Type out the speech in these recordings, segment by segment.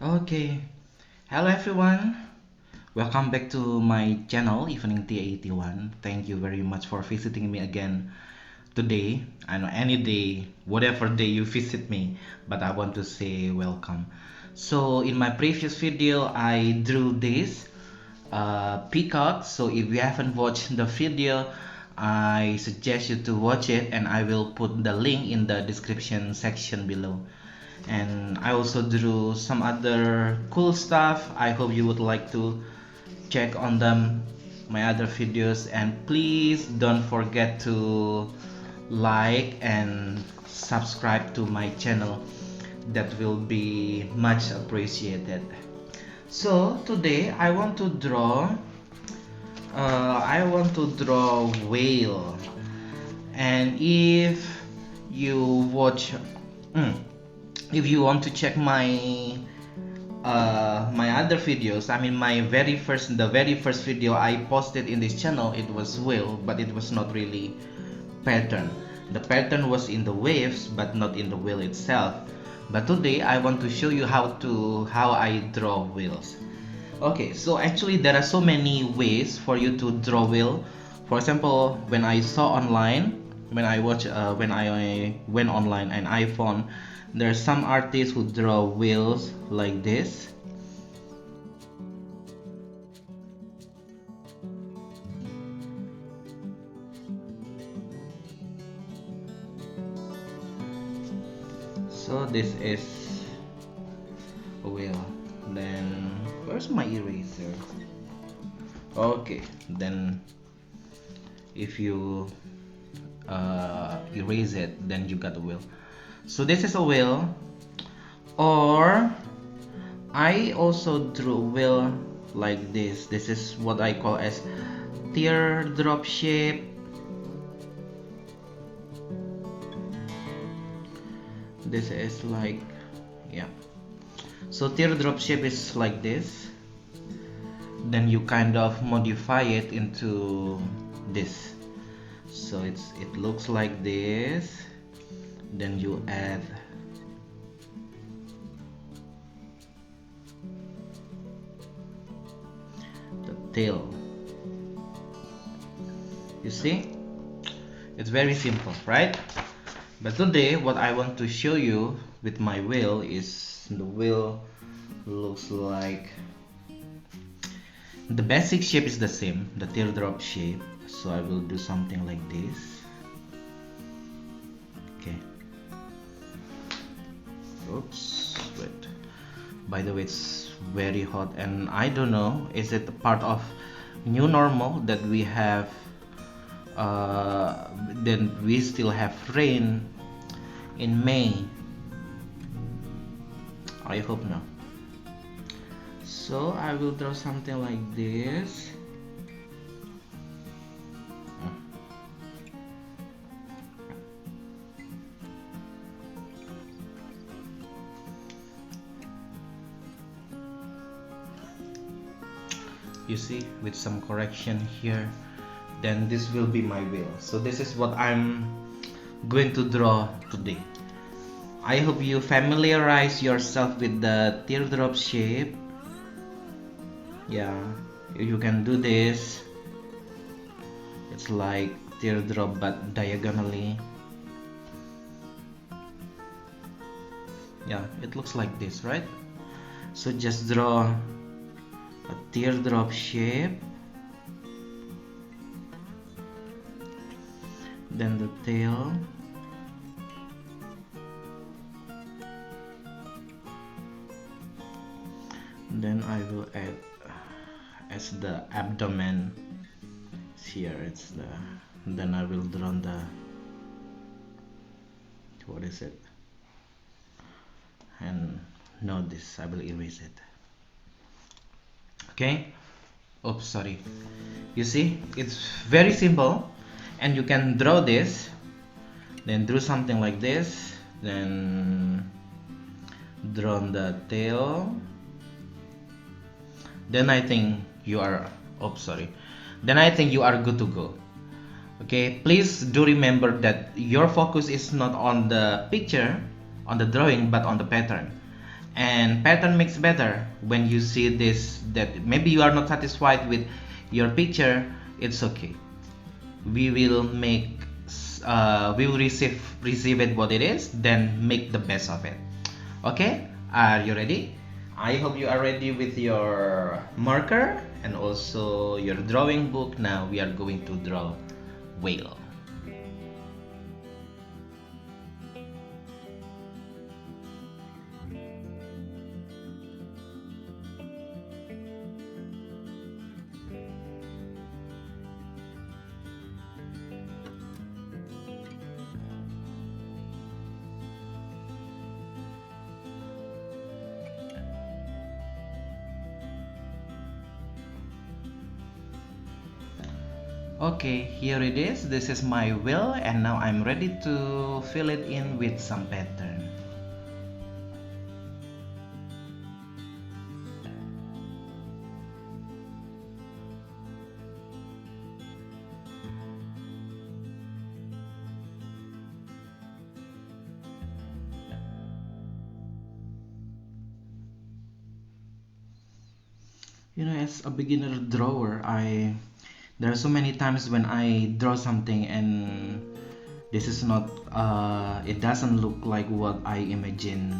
Okay, hello everyone. Welcome back to my channel, Evening T81. Thank you very much for visiting me again today. I know any day, whatever day you visit me, but I want to say welcome. So in my previous video, I drew this Peacock. So if you haven't watched the video, I suggest you to watch it, and I will put the link in the description section below. And I also drew some other cool stuff. I hope you would like to check on them, my other videos, and please don't forget to like and subscribe to my channel. That will be much appreciated. So today I want to draw whale. And you watch mm, if you want to check my other videos, I mean the very first video I posted in this channel, it was whale, but it was not really pattern. The pattern was in the waves but not in the whale itself. But today I want to show you how I draw whales. Okay, so actually there are so many ways for you to draw whale. For example, when I went online and I found there are some artists who draw whales like this. So this is a whale. Then where's my eraser? Okay, then if you erase it, then you got a whale. So this is a whale. Or I also drew a whale like this. This is what I call as teardrop shape. This is like, yeah, so teardrop shape is like this. Then you kind of modify it into this, so it looks like this. Then you add the tail. You see, it's very simple, right? But today what I want to show you with my whale is the whale looks like, the basic shape is the same, the teardrop shape. So I will do something like this. Okay. Oops, wait. By the way, it's very hot, and I don't know, is it a part of new normal that we have then we still have rain in May? I hope not. So I will draw something like this. You see, with some correction here, then this will be my whale. So this is what I'm going to draw today. I hope you familiarize yourself with the teardrop shape. Yeah, you can do this. It's like teardrop but diagonally. Yeah, it looks like this, right? So just draw a teardrop shape, then the tail, then I will add as the abdomen here. It's the, then I will draw the, what is it, and no, this I will erase it. Okay, oops, sorry. You see, it's very simple, and you can draw this, then do something like this, then draw the tail. Then I think you are, oops, sorry, then I think you are good to go. Okay, please do remember that your focus is not on the picture, on the drawing, but on the pattern. And pattern makes better. When you see this, that maybe you are not satisfied with your picture, it's okay. We will we will receive it what it is, then make the best of it. Okay, are you ready? I hope you are ready with your marker and also your drawing book. Now we are going to draw whale. Okay, here it is. This is my wheel, and now I'm ready to fill it in with some pattern. You know, as a beginner drawer, there are so many times when I draw something and this is not it doesn't look like what I imagine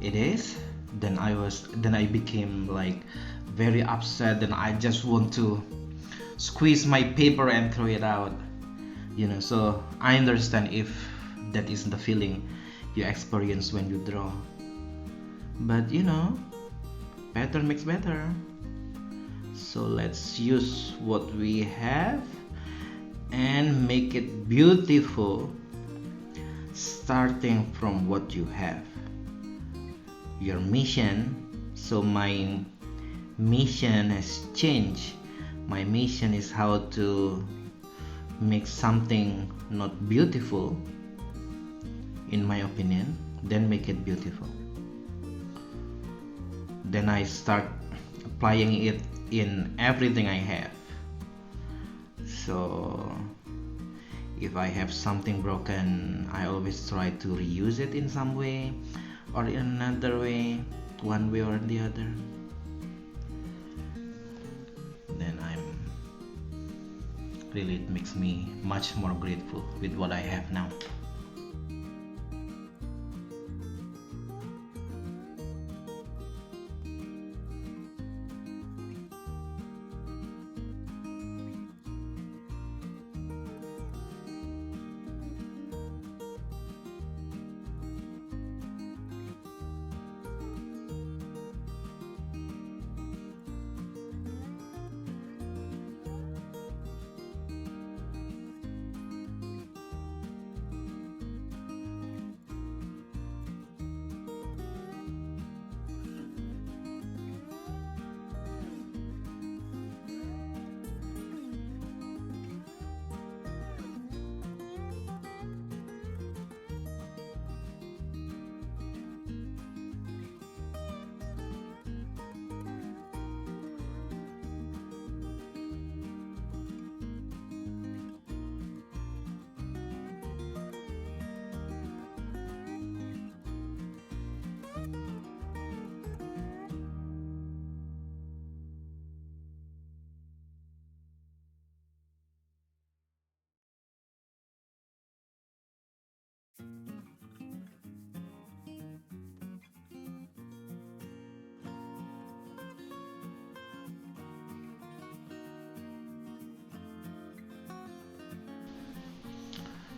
it is. Then I became like very upset, and I just want to squeeze my paper and throw it out. You know, so I understand if that is the feeling you experience when you draw. But you know, better makes better. So let's use what we have and make it beautiful, starting from what you have. Your mission. So my mission has changed. My mission is how to make something not beautiful, in my opinion, then make it beautiful. Then I start applying it in everything I have. So if I have something broken, I always try to reuse it in some way or in another way, one way or the other. Then it makes me much more grateful with what I have now.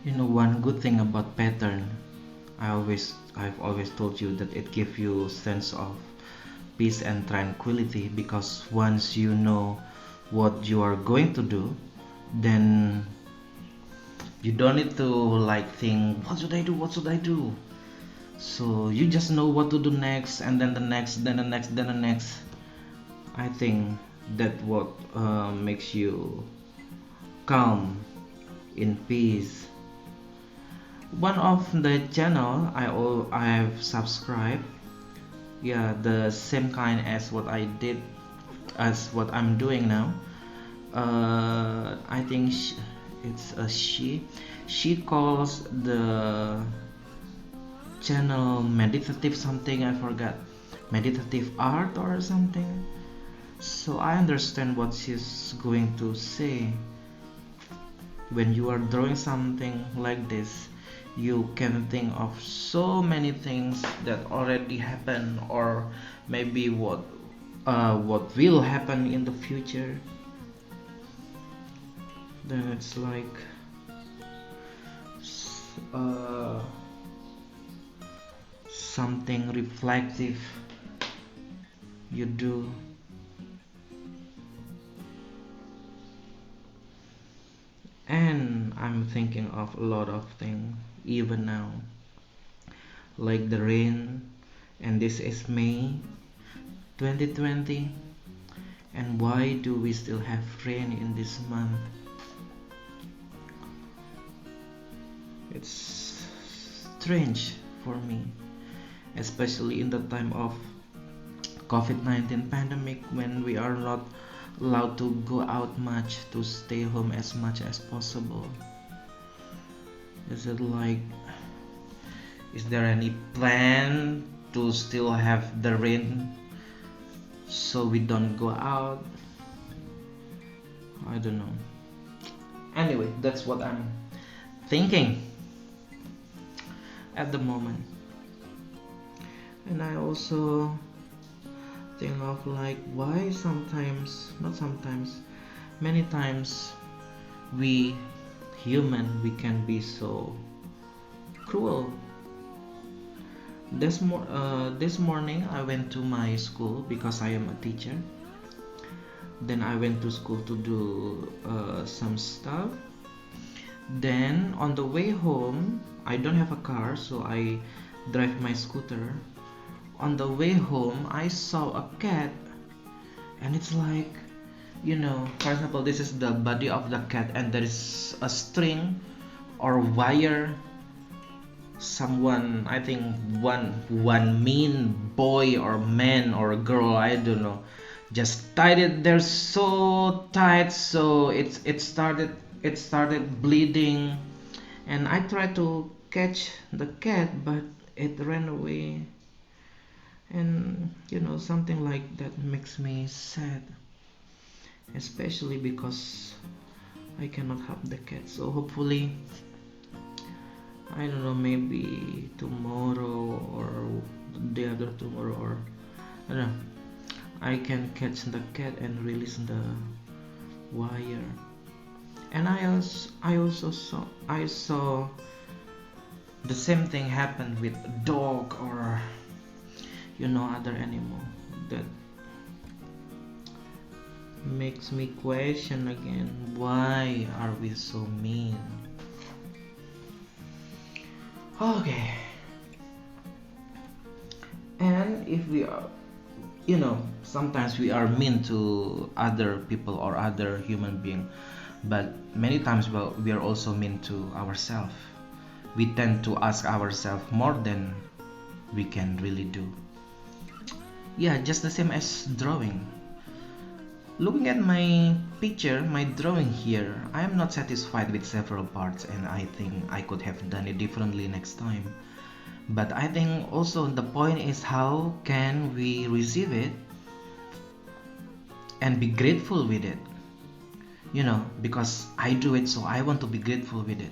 You know, one good thing about pattern, I've always told you that it gives you sense of peace and tranquility, because once you know what you are going to do, then you don't need to like think what should I do, what should I do. So you just know what to do next, and then the next, then the next, then the next. I think that what makes you calm, in peace. One of the channel I have subscribed, yeah, the same kind as what I did, as what I'm doing now. I think it's a she calls the channel meditative something, I forgot, meditative art or something. So I understand what she's going to say. When you are drawing something like this, you can think of so many things that already happened, or maybe what will happen in the future. Then it's like uh, something reflective you do. And I'm thinking of a lot of things even now, like the rain, and this is May 2020, and why do we still have rain in this month? It's strange for me, especially in the time of COVID-19 pandemic, when we are not allowed to go out much, to stay home as much as possible. Is it like, is there any plan to still have the rain so we don't go out? I don't know. Anyway, that's what I'm thinking at the moment. And I also think of like, why sometimes, not sometimes, many times we human, we can be so cruel. This morning I went to my school because I am a teacher. Then I went to school to do some stuff. Then on the way home, I don't have a car, so I drive my scooter. On the way home, I saw a cat, and it's like, for example, this is the body of the cat, and there is a string or wire. Someone, I think one mean boy or man or girl, I don't know, just tied it there so tight, so it started bleeding, and I tried to catch the cat, but it ran away. And something like that makes me sad, especially because I cannot have the cat. So hopefully, I don't know, maybe tomorrow or the day after tomorrow, or I don't know, I can catch the cat and release the wire. And I also saw the same thing happen with dog, or other animal. That makes me question again, why are we so mean? Okay. And if we are, sometimes we are mean to other people or other human being, but many times, well, we are also mean to ourselves. We tend to ask ourselves more than we can really do. Yeah, just the same as drawing. Looking at my picture, my drawing here, I am not satisfied with several parts, and I think I could have done it differently next time. But I think also the point is, how can we receive it and be grateful with it? Because I do it, so I want to be grateful with it.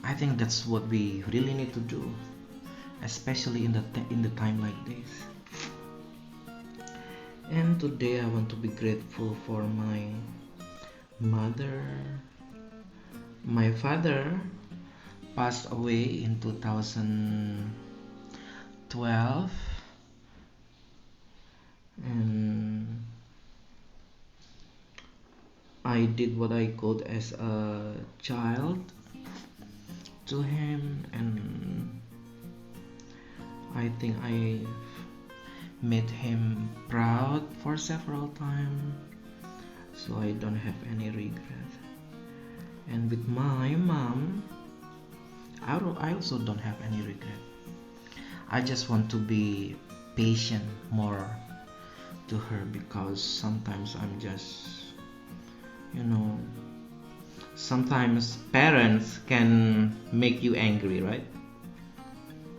I think that's what we really need to do, especially in the time like this. And today I want to be grateful for my mother. My father passed away in 2012, and I did what I could as a child to him, and I think I made him proud for several times, so I don't have any regret. And with my mom, I also don't have any regret. I just want to be patient more to her, because sometimes I'm just, sometimes parents can make you angry, right?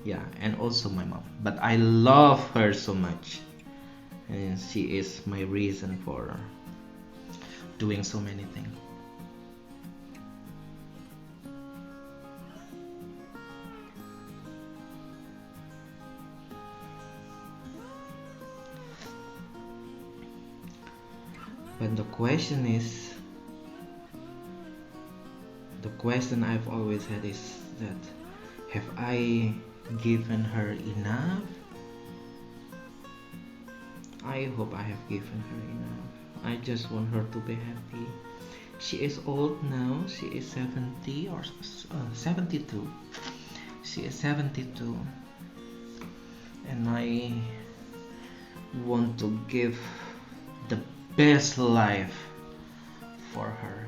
Yeah, and also my mom, but I love her so much, and she is my reason for doing so many things. But the question I've always had is that, have I given her enough? I hope I have given her enough. I just want her to be happy. She is old now. She is 70 or 72. She is 72, and I want to give the best life for her.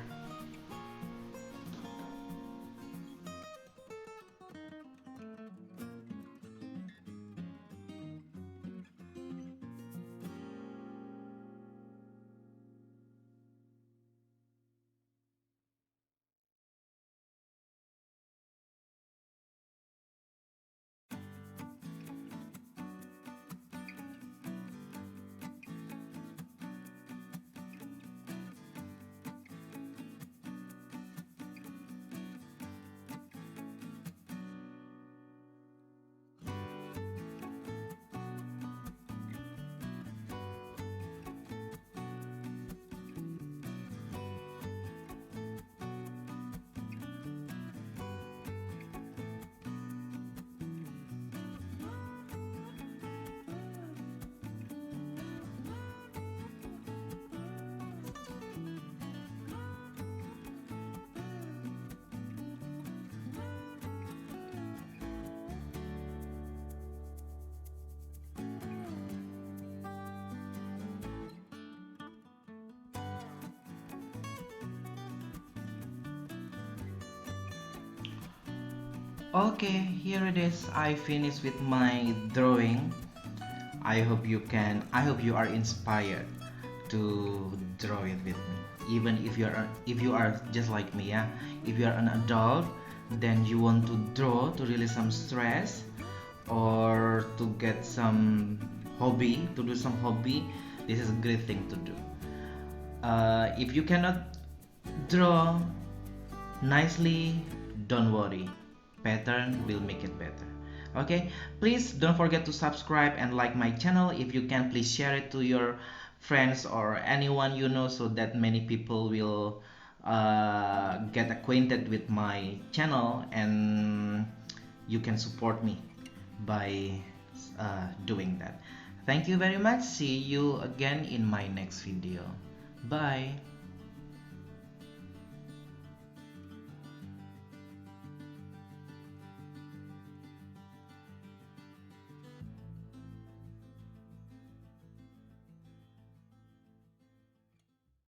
Okay, here it is. I finished with my drawing. I hope you are inspired to draw it with me. Even if you are just like me, yeah. If you are an adult, then you want to draw to release some stress or to get some hobby, to do some hobby. This is a great thing to do. If you cannot draw nicely, don't worry, pattern will make it better. Okay, please don't forget to subscribe and like my channel. If you can, please share it to your friends or anyone you know, so that many people will get acquainted with my channel, and you can support me by doing that. Thank you very much. See you again in my next video. Bye.